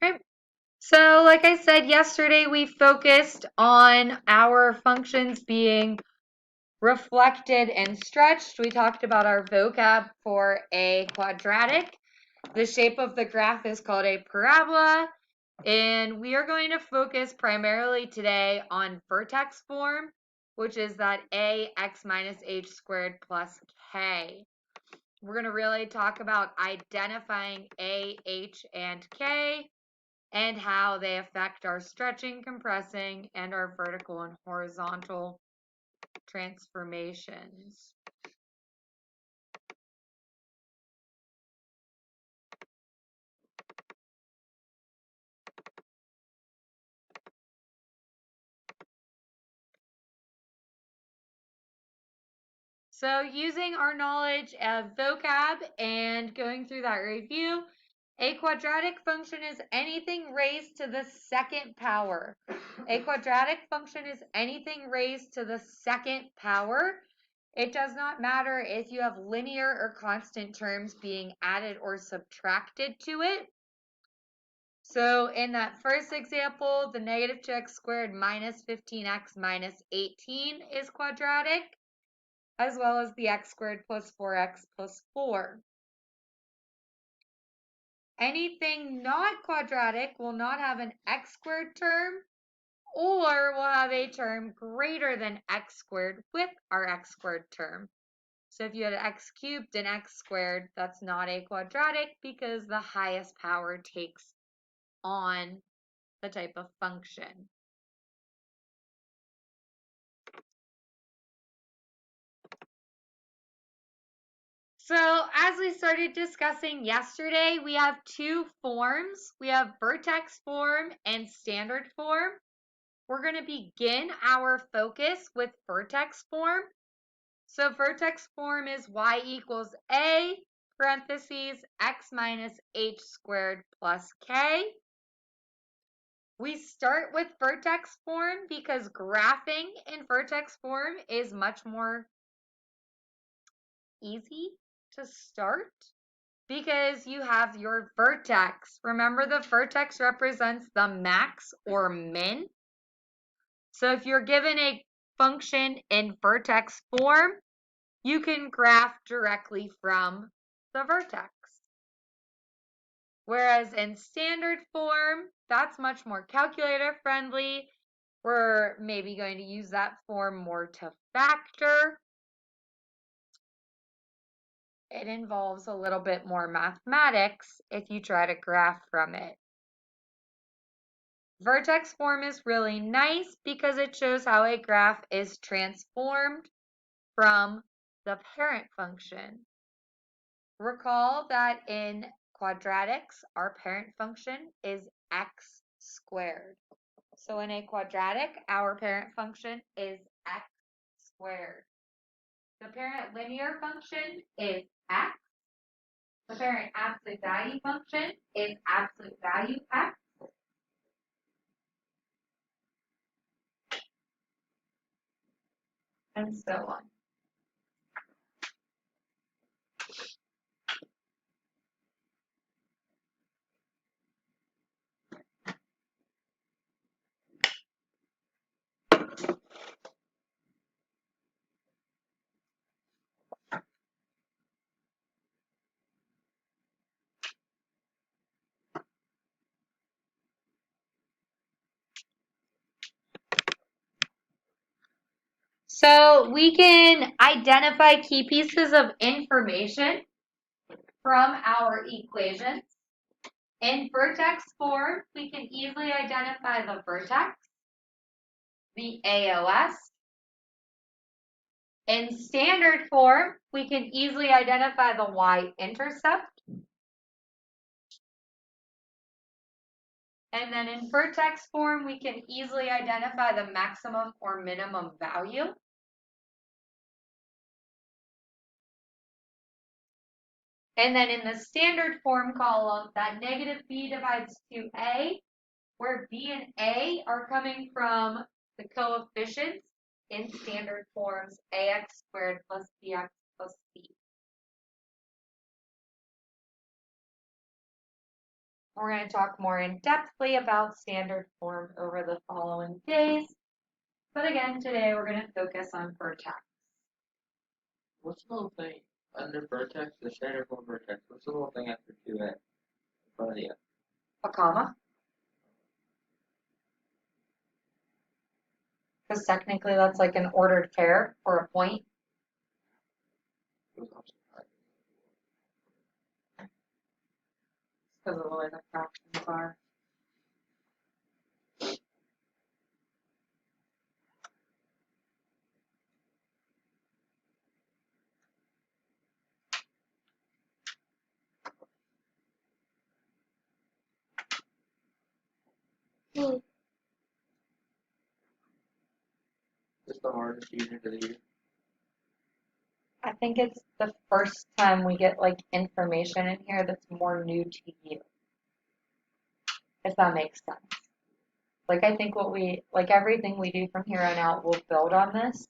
Right. So like I said yesterday, we focused on our functions being reflected and stretched. We talked about our vocab for a quadratic. The shape of the graph is called a parabola. And we are going to focus primarily today on vertex form, which is that ax minus h squared plus k. We're going to really talk about identifying a, h, and k, and how they affect our stretching, compressing, and our vertical and horizontal transformations. So using our knowledge of vocab and going through that review, a quadratic function is anything raised to the second power. A quadratic function is anything raised to the second power. It does not matter if you have linear or constant terms being added or subtracted to it. So in that first example, the negative 2x squared minus 15x minus 18 is quadratic, as well as the x squared plus 4x plus 4. Anything not quadratic will not have an x squared term, or will have a term greater than x squared with our x squared term. So if you had x cubed and x squared, that's not a quadratic because the highest power takes on the type of function. So as we started discussing yesterday, we have two forms. We have vertex form and standard form. We're going to begin our focus with vertex form. So vertex form is y equals a parentheses x minus h squared plus k. We start with vertex form because graphing in vertex form is much more easy to start because you have your vertex. Remember, the vertex represents the max or min. So if you're given a function in vertex form, you can graph directly from the vertex. Whereas in standard form, that's much more calculator friendly. We're maybe going to use that form more to factor. It involves a little bit more mathematics if you try to graph from it. Vertex form is really nice because it shows how a graph is transformed from the parent function. Recall that in quadratics, our parent function is x squared. So in a quadratic, our parent function is x squared. The parent linear function is x. The parent absolute value function is absolute value x. And so on. So we can identify key pieces of information from our equations. In vertex form, we can easily identify the vertex, the AOS. In standard form, we can easily identify the y-intercept. And then in vertex form, we can easily identify the maximum or minimum value. And then in the standard form column, that negative b divides 2a, where b and a are coming from the coefficients in standard forms, ax squared plus bx plus c. We're going to talk more in depthly about standard form over the following days. But again, today we're going to focus on vertex. What's the little thing under vertex, the standard form vertex? What's the little thing after 2A in front of the F? A comma. Because technically that's like an ordered pair or a point. It was opposite side. Because of the way the fractions are. This is the hardest unit of the year. I think it's the first time we get like information in here that's more new to you. If that makes sense. Like I think everything we do from here on out will build on this.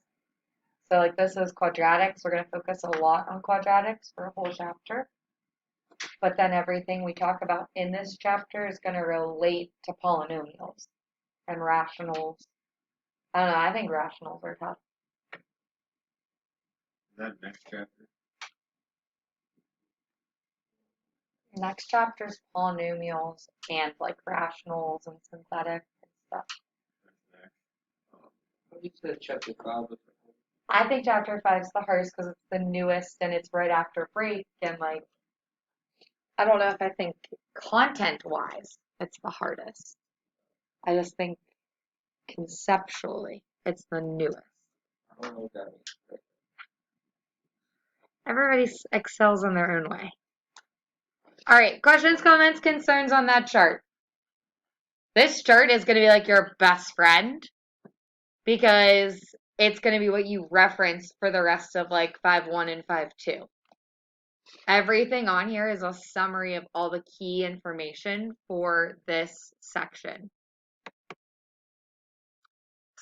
So like this is quadratics. We're going to focus a lot on quadratics for a whole chapter. But then everything we talk about in this chapter is going to relate to polynomials and rationals. I don't know. I think rationals are tough. Is that next chapter? Next chapter is polynomials and like rationals and synthetic and stuff. That's next. What you said chapter 5 was I think chapter 5 is the hardest because it's the newest and it's right after break and like I don't know if I think content-wise it's the hardest. I just think conceptually it's the newest. I don't know what that means. Everybody excels in their own way. All right, questions, comments, concerns on that chart. This chart is going to be like your best friend because it's going to be what you reference for the rest of like 5.1 and 5.2. Everything on here is a summary of all the key information for this section.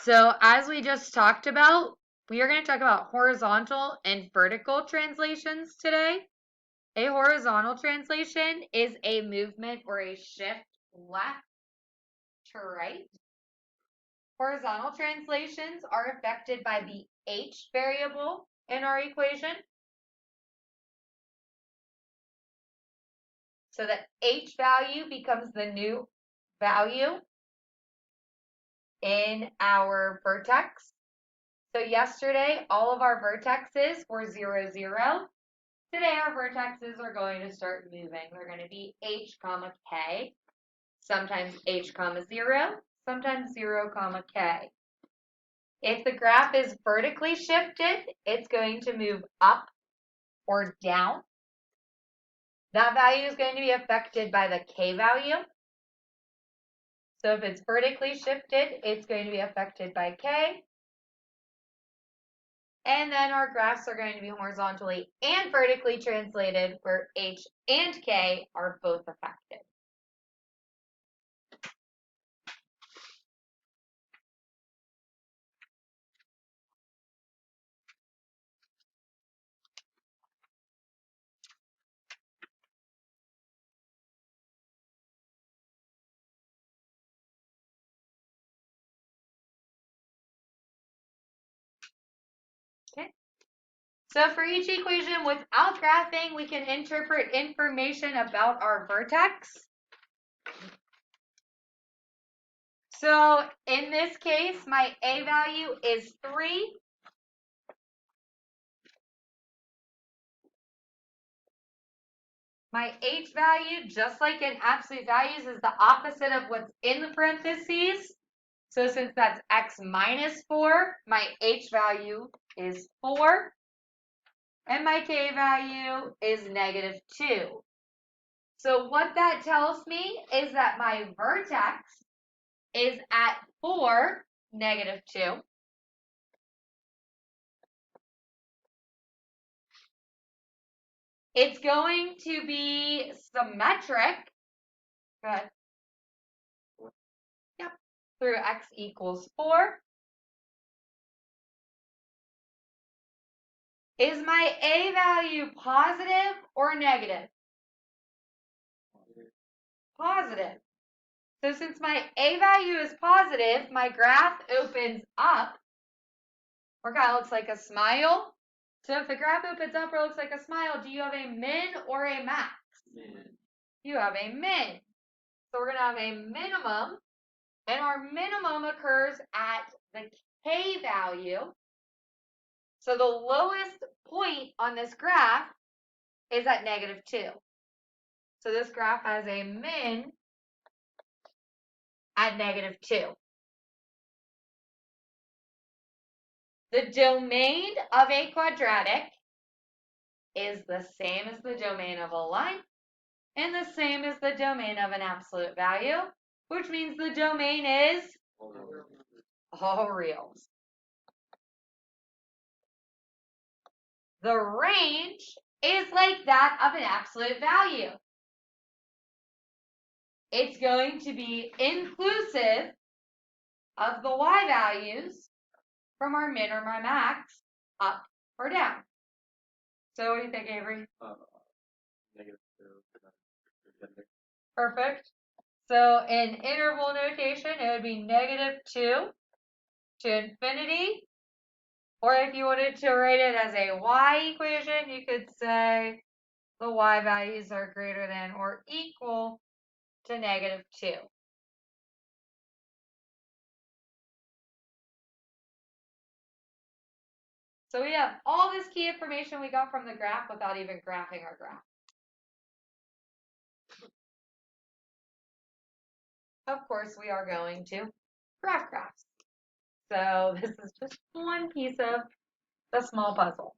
So as we just talked about, we are going to talk about horizontal and vertical translations today. A horizontal translation is a movement or a shift left to right. Horizontal translations are affected by the h variable in our equation. So that h value becomes the new value in our vertex. So yesterday, all of our vertexes were 0, 0. Today, our vertexes are going to start moving. They're going to be h, comma, k. Sometimes h, comma, 0. Sometimes 0, comma, k. If the graph is vertically shifted, it's going to move up or down. That value is going to be affected by the k value. So if it's vertically shifted, it's going to be affected by k. And then our graphs are going to be horizontally and vertically translated, where h and k are both affected. Okay. So for each equation without graphing, we can interpret information about our vertex. So in this case, my a value is 3. My h value, just like in absolute values, is the opposite of what's in the parentheses. So since that's x minus 4, my h value is 4. And my k value is negative 2. So what that tells me is that my vertex is at 4, negative 2. It's going to be symmetric. Go ahead. Yep. Through x equals 4. Is my a value positive or negative? positive. So since my A value is positive, my graph opens up, or kind of looks like a smile. So if the graph opens up or looks like a smile, do you have a min or a max? Min. You have a min. So we're going to have a minimum, and our minimum occurs at the K value. So the lowest point on this graph is at -2. So this graph has a min at -2. The domain of a quadratic is the same as the domain of a line and the same as the domain of an absolute value, which means the domain is all reals. The range is like that of an absolute value. It's going to be inclusive of the y values from our min or my max up or down. So what do you think, Avery? -2. Perfect. So in interval notation, it would be -2 to infinity. Or if you wanted to write it as a y equation, you could say the y values are greater than or equal to -2. So we have all this key information we got from the graph without even graphing our graph. Of course, we are going to graph graphs. So this is just one piece of the small puzzle.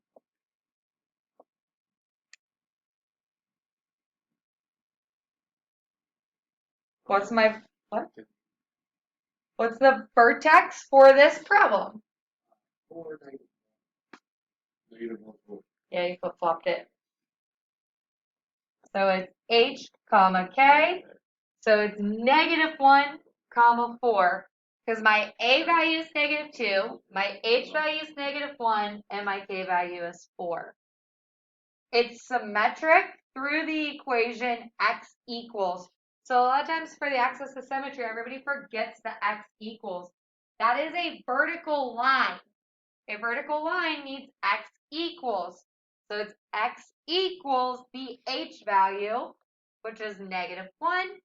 What's the vertex for this problem? Yeah, you flip-flopped it. So it's h comma k. So it's -1 comma 4 because my a value is -2, my h value is -1, and my k value is 4. It's symmetric through the equation x equals. So a lot of times for the axis of symmetry, everybody forgets the x equals. That is a vertical line. A vertical line needs x equals. So it's x equals the h value, which is -1.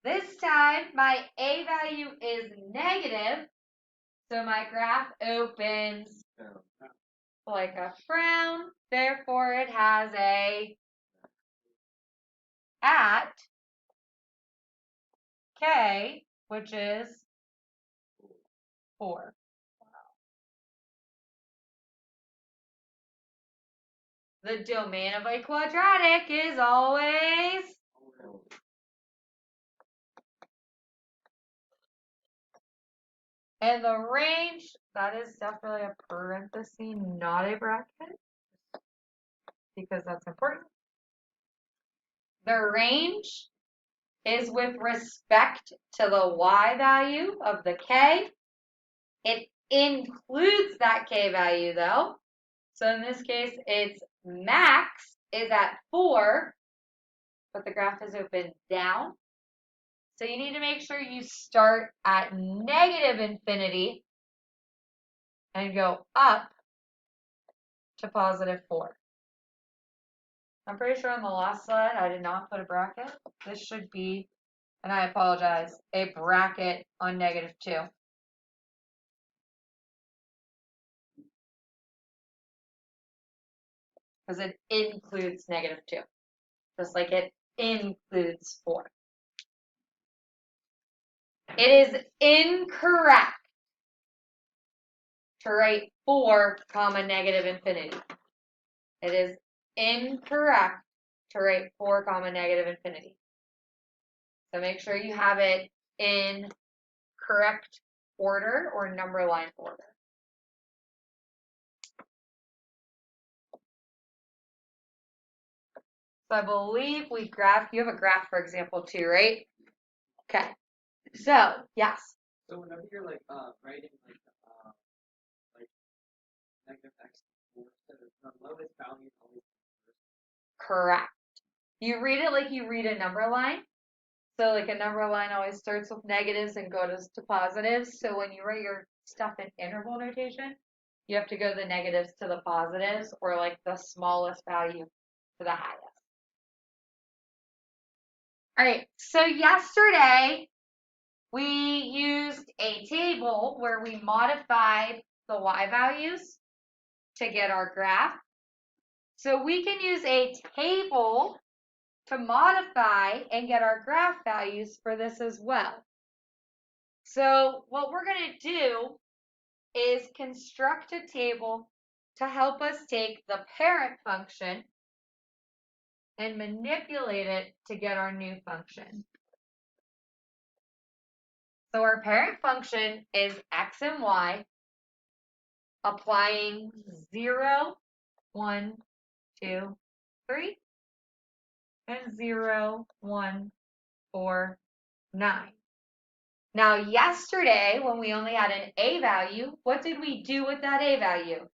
This time, my a value is negative, so my graph opens like a frown. Therefore, it has a at k, which is 4. The domain of a quadratic is always and the range, that is definitely a parenthesis, not a bracket, because that's important. The range is with respect to the y value of the k. It includes that k value though. So in this case, its max is at 4, but the graph is open down. So you need to make sure you start at -infinity and go up to +4. I'm pretty sure on the last slide I did not put a bracket. This should be, and I apologize, a bracket on -2. Because it includes -2, just like it includes 4. It is incorrect to write 4, -infinity. It is incorrect to write 4, -infinity. So make sure you have it in correct order or number line order. So I believe we graph, you have a graph for example too, right? Okay. So, yes. So whenever you're writing -x the lowest value always Correct. You read it like you read a number line. So like a number line always starts with negatives and goes to positives. So when you write your stuff in interval notation, you have to go the negatives to the positives or like the smallest value to the highest. All right, so yesterday we used a table where we modified the y values to get our graph. So we can use a table to modify and get our graph values for this as well. So what we're going to do is construct a table to help us take the parent function and manipulate it to get our new function. So our parent function is x and y, applying 0, 1, 2, 3, and 0, 1, 4, 9. Now, yesterday, when we only had an a value, what did we do with that a value?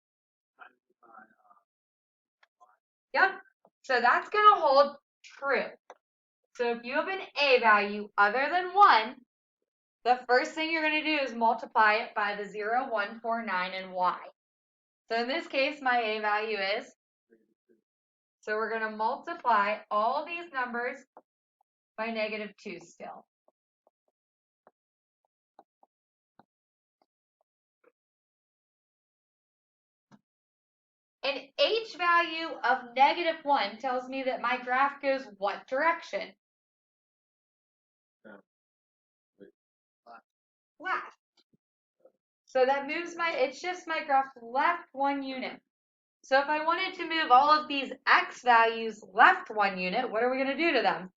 Yep. So that's going to hold true. So if you have an a value other than 1, the first thing you're going to do is multiply it by the 0, 1, 4, 9, and y. So in this case, my a value is, so we're going to multiply all these numbers by -2 still. An h value of -1 tells me that my graph goes what direction? Left. So that moves it shifts my graph left 1 unit. So if I wanted to move all of these x values left 1 unit, what are we going to do to them?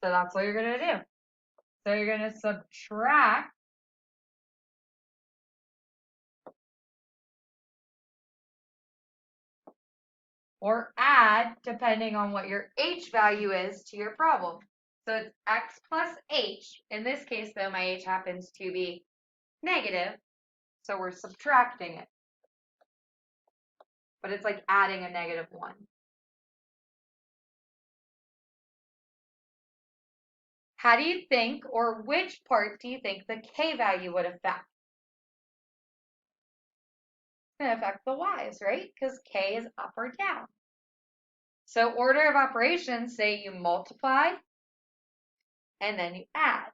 So that's what you're going to do. So you're going to subtract or add, depending on what your h value is to your problem. So it's x plus h. In this case, though, my h happens to be negative, so we're subtracting it. But it's like adding a -1. How do you think, or which part do you think the k value would affect? It's going to affect the y's, right? Because k is up or down. So order of operations, say you multiply and then you add.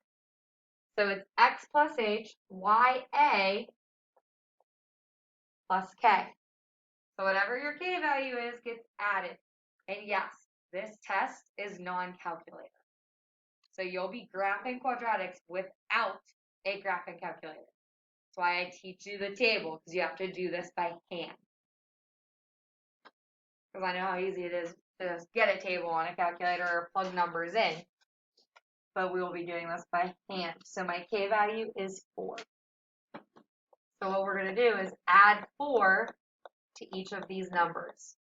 So it's x plus h, ya plus k. So whatever your k value is gets added. And yes, this test is non-calculator. So you'll be graphing quadratics without a graphing calculator. That's why I teach you the table, because you have to do this by hand. Because I know how easy it is to just get a table on a calculator or plug numbers in. But we will be doing this by hand. So my k value is 4. So what we're going to do is add 4 to each of these numbers.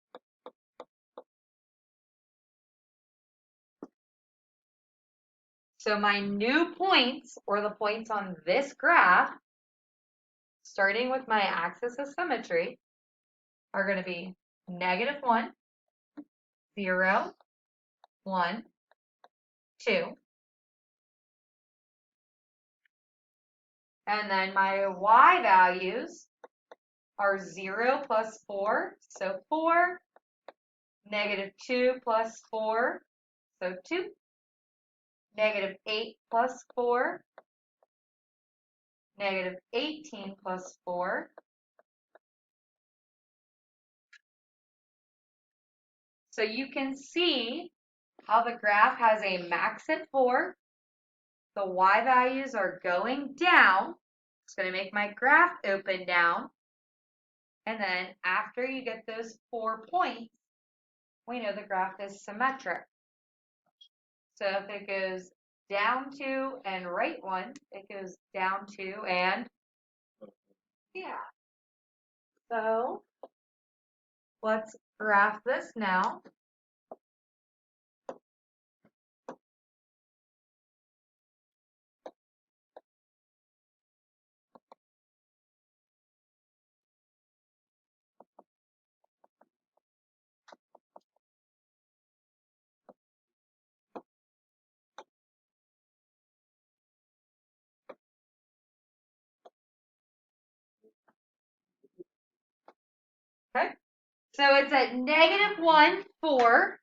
So my new points, or the points on this graph, starting with my axis of symmetry, are going to be -1, 0, 1, 2. And then my y values are 0 plus 4, so 4, -2 plus 4, so 2, -8 plus 4, -18 plus 4, so you can see how the graph has a max at 4. The y values are going down. It's going to make my graph open down. And then after you get those 4 points, we know the graph is symmetric. So if it goes down 2 and right 1, it goes down 2 and yeah. So let's graph this now. So it's at -1, 4,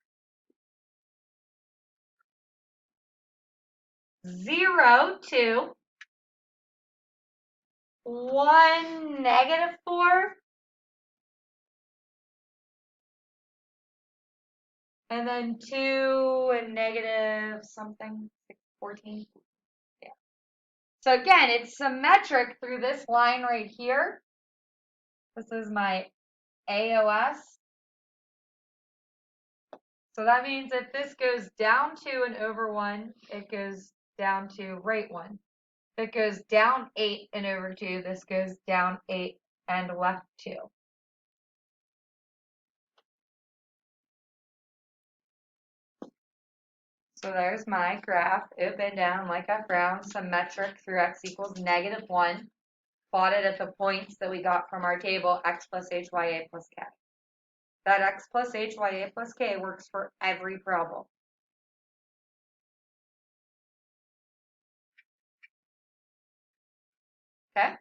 0, 2, 1, -4, and then 2 and negative something, 14. Yeah. So again, it's symmetric through this line right here. This is my AOS. So that means if this goes down 2 and over 1, it goes down to right 1. If it goes down 8 and over 2, this goes down 8 and left 2. So there's my graph, up and down like a frown, symmetric through x equals -1, plotted at the points that we got from our table, x plus hya plus k. That x plus hya plus k works for every problem. Okay?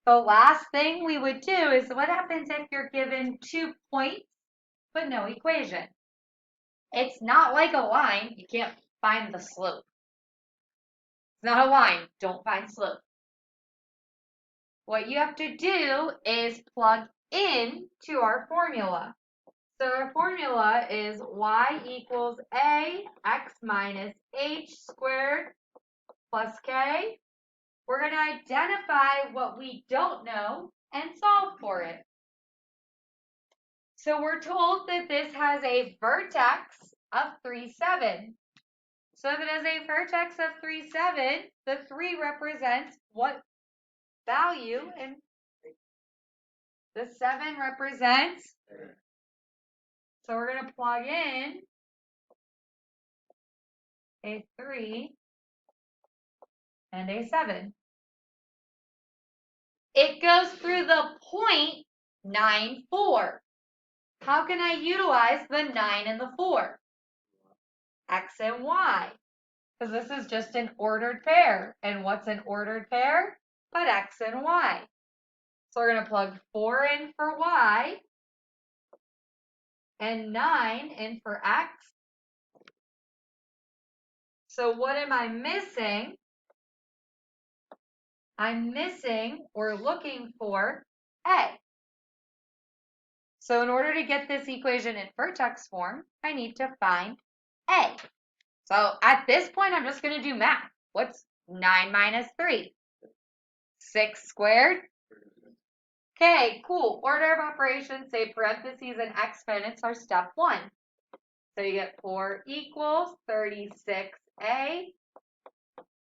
The last thing we would do is what happens if you're given 2 points but no equation? It's not like a line. You can't find the slope. It's not a line. Don't find slope. What you have to do is plug in to our formula. So our formula is y equals ax minus h squared plus k. We're going to identify what we don't know and solve for it. So we're told that this has a vertex of 3, 7. So if it has a vertex of 3, 7, the 3 represents what value? And the 7 represents, so we're going to plug in a 3 and a 7. It goes through the point 9, 4. How can I utilize the 9 and the 4? X and Y. Because this is just an ordered pair. And what's an ordered pair? But X and Y. So we're going to plug 4 in for Y and 9 in for X. So what am I missing? I'm missing or looking for A. So in order to get this equation in vertex form, I need to find A. So at this point, I'm just going to do math. What's 9 minus 3? 6 squared. Okay, cool. Order of operations, say parentheses and exponents are step 1. So you get 4 equals 36a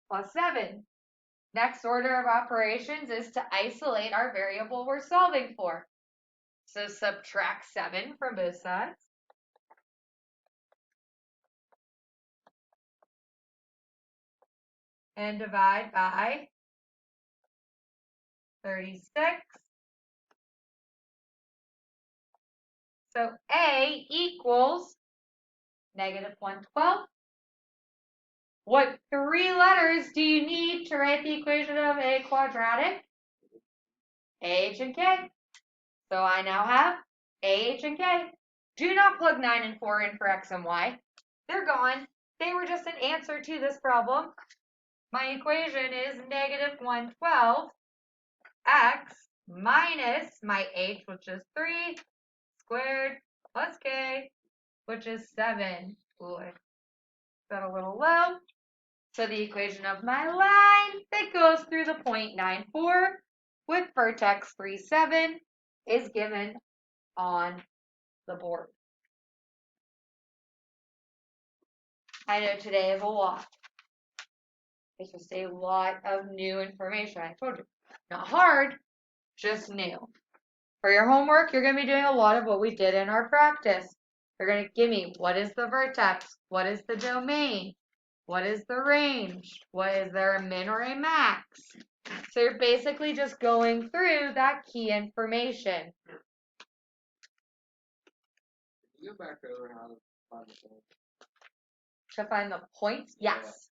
plus 7. Next order of operations is to isolate our variable we're solving for. So subtract 7 from both sides. And divide by 36. So A equals -112. What 3 letters do you need to write the equation of a quadratic? AH and K. So I now have AH and K. Do not plug 9 and 4 in for X and Y. They're gone. They were just an answer to this problem. My equation is -112 X minus my H, which is 3, squared plus K, which is 7. Ooh, I got a little low. So the equation of my line that goes through the point 9, 4 with vertex 3, 7 is given on the board. I know today is a lot. It's just a lot of new information. I told you, not hard, just new. For your homework, you're going to be doing a lot of what we did in our practice. You're going to give me what is the vertex, what is the domain, what is the range, what is there a min or a max. So you're basically just going through that key information. Can you go back over how to find the point? To find the points? Yes.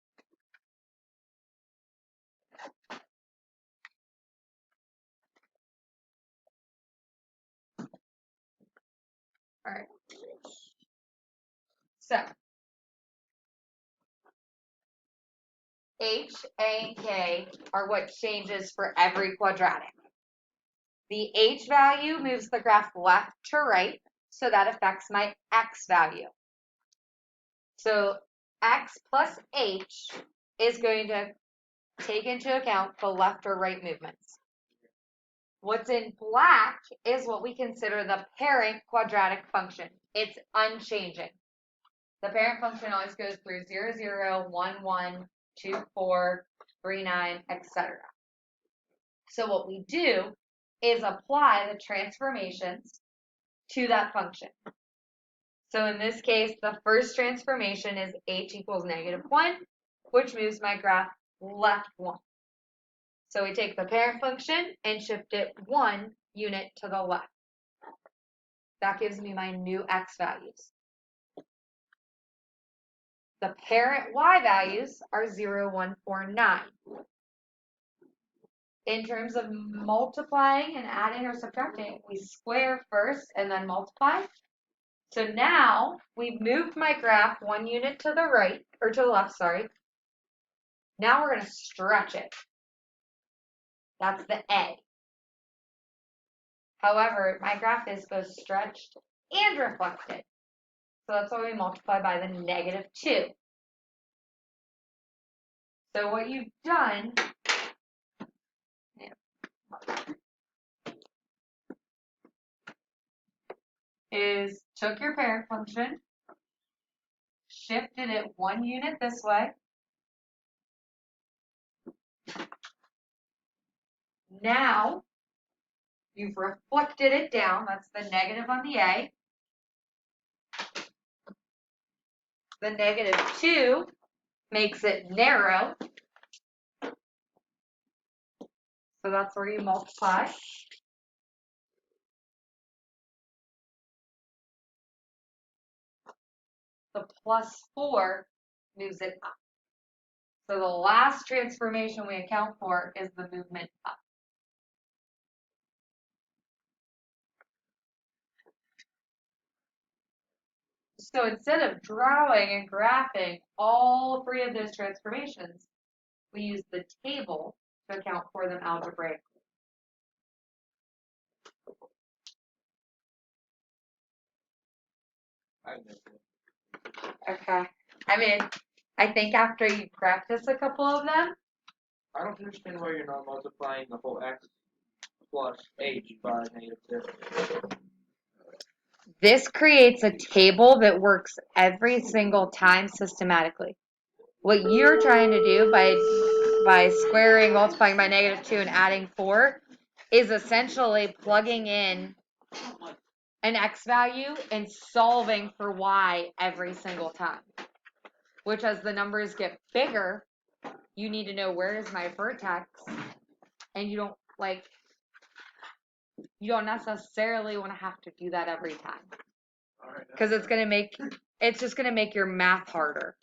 All right. So, H, A, and K are what changes for every quadratic. The H value moves the graph left to right, so that affects my X value. So X plus H is going to take into account the left or right movements. What's in black is what we consider the parent quadratic function. It's unchanging. The parent function always goes through 0, 0, 1, 1, 2, 4, 3, 9, etc. So what we do is apply the transformations to that function. So in this case, the first transformation is h equals -1, which moves my graph left 1. So we take the parent function and shift it 1 unit to the left. That gives me my new x values. The parent y values are 0, 1, 4, 9. In terms of multiplying and adding or subtracting, we square first and then multiply. So now we've moved my graph 1 unit to the right, or to the left, sorry. Now we're going to stretch it. That's the A. However, my graph is both stretched and reflected. So that's why we multiply by the -2. So what you've done is took your parent function, shifted it 1 unit this way. Now you've reflected it down. That's the negative on the A. The -2 makes it narrow. So that's where you multiply. The +4 moves it up. So the last transformation we account for is the movement up. So instead of drawing and graphing all 3 of those transformations, we use the table to account for them algebraically. Okay. I mean, I think after you practice a couple of them. I don't understand why you're not multiplying the whole x plus h by -2. This creates a table that works every single time systematically. What you're trying to do by squaring, multiplying by -2 and adding 4 is essentially plugging in an x value and solving for y every single time. Which, as the numbers get bigger, you need to know where is my vertex, and you don't necessarily want to have to do that every time, because it's just gonna make your math harder.